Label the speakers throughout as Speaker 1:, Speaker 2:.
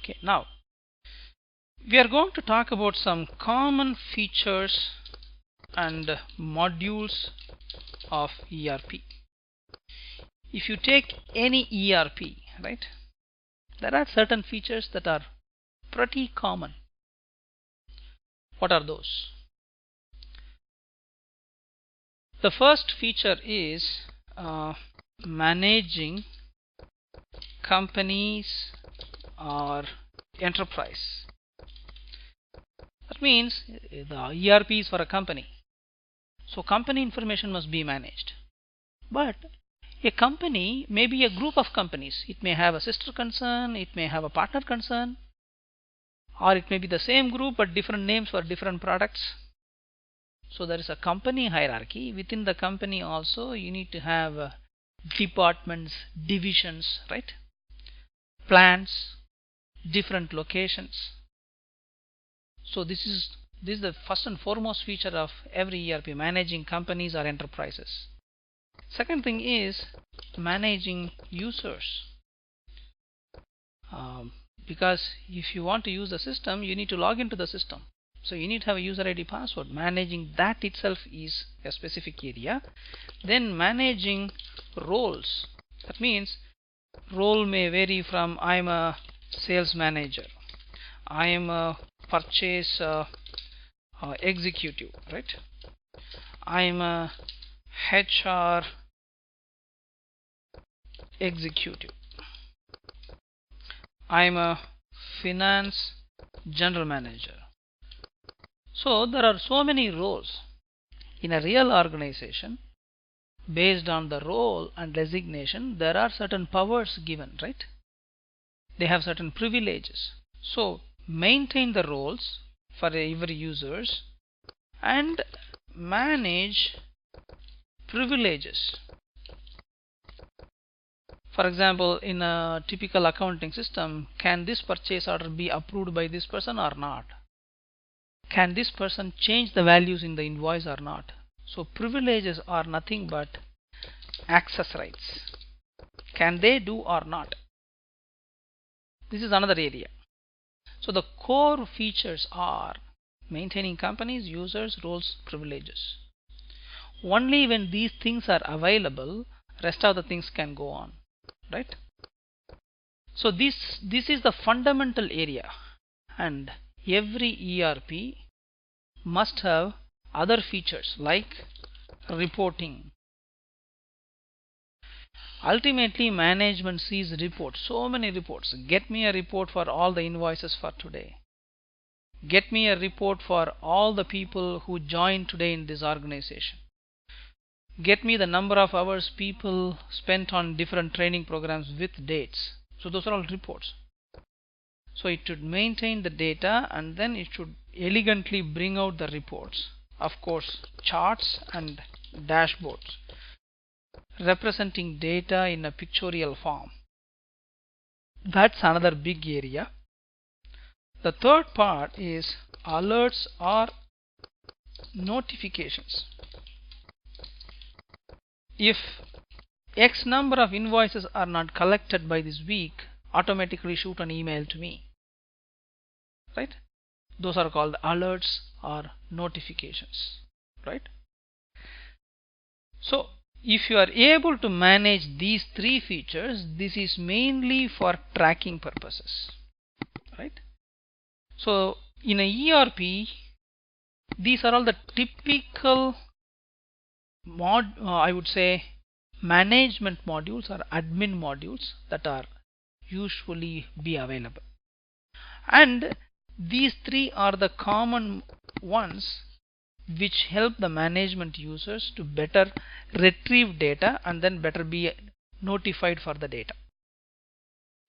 Speaker 1: Okay, now we are going to talk about some common features and modules of ERP. If you take any ERP, right, there are certain features that are pretty common. What are those? The first feature is managing companies or enterprise. That means the ERP is for a company, so company information must be managed. But a company may be a group of companies. It may have a sister concern, it may have a partner concern, or it may be the same group but different names for different products. So there is a company hierarchy. Within the company also you need to have departments, divisions, right? Plants, different locations. So this is the first and foremost feature of every ERP, managing companies or enterprises. Second thing is managing users. Because if you want to use the system, you need to log into the system. So you need to have a user ID password. Managing that itself is a specific area. Then managing roles. That means role may vary from I am a sales manager, I am a purchase executive, right? I am a HR executive, I am a finance general manager. So there are so many roles in a real organization. Based on the role and designation, there are certain powers given, right? They have certain privileges. So maintain the roles for every users and manage privileges. For example, in a typical accounting system, can this purchase order be approved by this person or not? Can this person change the values in the invoice or not? So privileges are nothing but access rights. Can they do or not? This is another area. So the core features are maintaining companies, users, roles, privileges. Only when these things are available, rest of the things can go on, right? So this is the fundamental area, and every ERP must have other features like reporting. Ultimately, management sees reports, so many reports. Get me a report for all the invoices for today. Get me a report for all the people who joined today in this organization. Get me the number of hours people spent on different training programs with dates. So those are all reports. So it should maintain the data and then it should elegantly bring out the reports. Of course, charts and dashboards representing data in a pictorial form. That's another big area. The third part is alerts or notifications. If X number of invoices are not collected by this week, automatically shoot an email to me, right? Those are called alerts or notifications, right? So if you are able to manage these three features, this is mainly for tracking purposes, right? So in a ERP, these are all the typical I would say management modules or admin modules that are usually be available, and these three are the common ones which help the management users to better retrieve data and then better be notified for the data.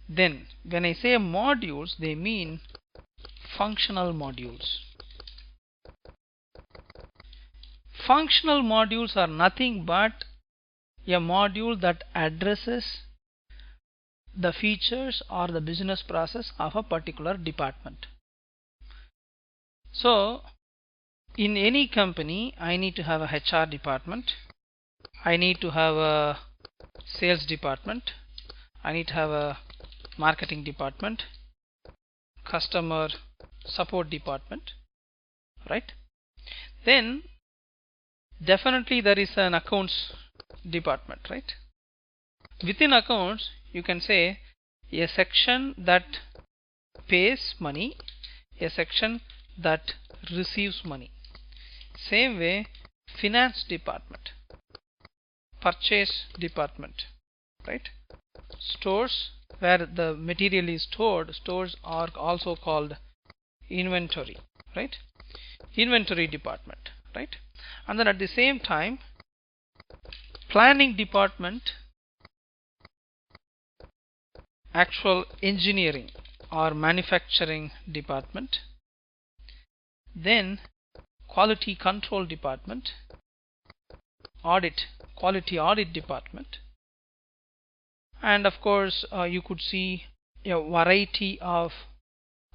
Speaker 1: Then when I say modules, they mean functional modules. Functional modules are nothing but a module that addresses the features or the business process of a particular department. So in any company, I need to have a HR department, I need to have a sales department, I need to have a marketing department, customer support department, right? Then definitely there is an accounts department, right? Within accounts you can say a section that pays money, a section that receives money. Same way, finance department, purchase department, right? Stores, where the material is stored, stores are also called inventory, right? Inventory department, right? And then at the same time, planning department, actual engineering or manufacturing department, then quality control department, quality audit department, and of course you could see a variety of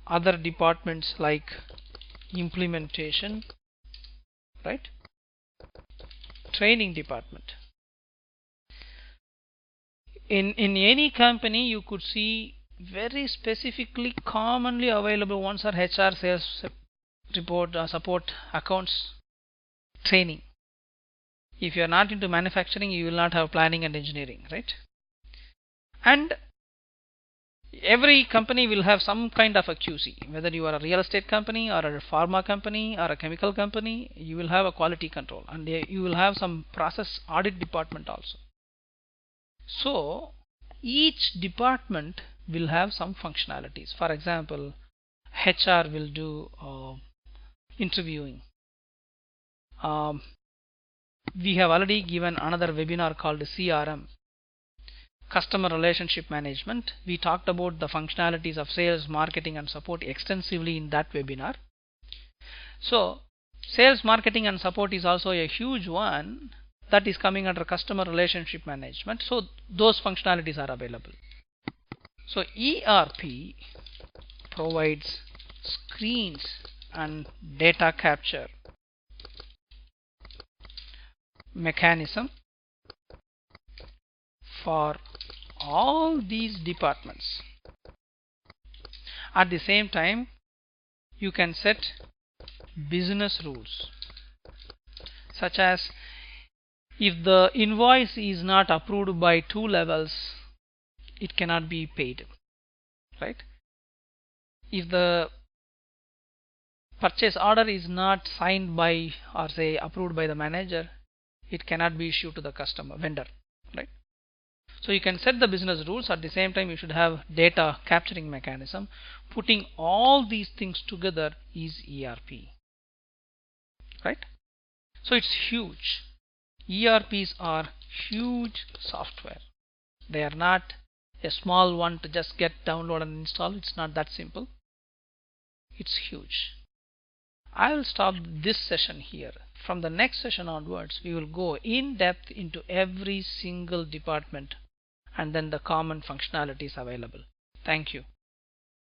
Speaker 1: other departments like implementation, right? Training department. In any company you could see very specifically commonly available ones are HR, sales, report, support, accounts, training. If you are not into manufacturing, you will not have planning and engineering, right? And every company will have some kind of a QC. Whether you are a real estate company or a pharma company or a chemical company, you will have a quality control, and you will have some process audit department also. So each department will have some functionalities. For example, HR will do interviewing. We have already given another webinar called CRM, customer relationship management. We talked about the functionalities of sales, marketing and support extensively in that webinar. So sales, marketing and support is also a huge one that is coming under customer relationship management. So those functionalities are available. So ERP provides screens and data capture mechanism for all these departments. At the same time, you can set business rules, such as if the invoice is not approved by 2 levels, it cannot be paid, right? If the purchase order is not signed by or say approved by the manager, it cannot be issued to the customer, vendor, right? So you can set the business rules. At the same time, you should have data capturing mechanism. Putting all these things together is ERP, right? So it's huge. ERPs are huge software. They are not a small one to just get download and install. It's not that simple. It's huge. I will stop this session here. From the next session onwards, we will go in depth into every single department and then the common functionalities available. Thank you.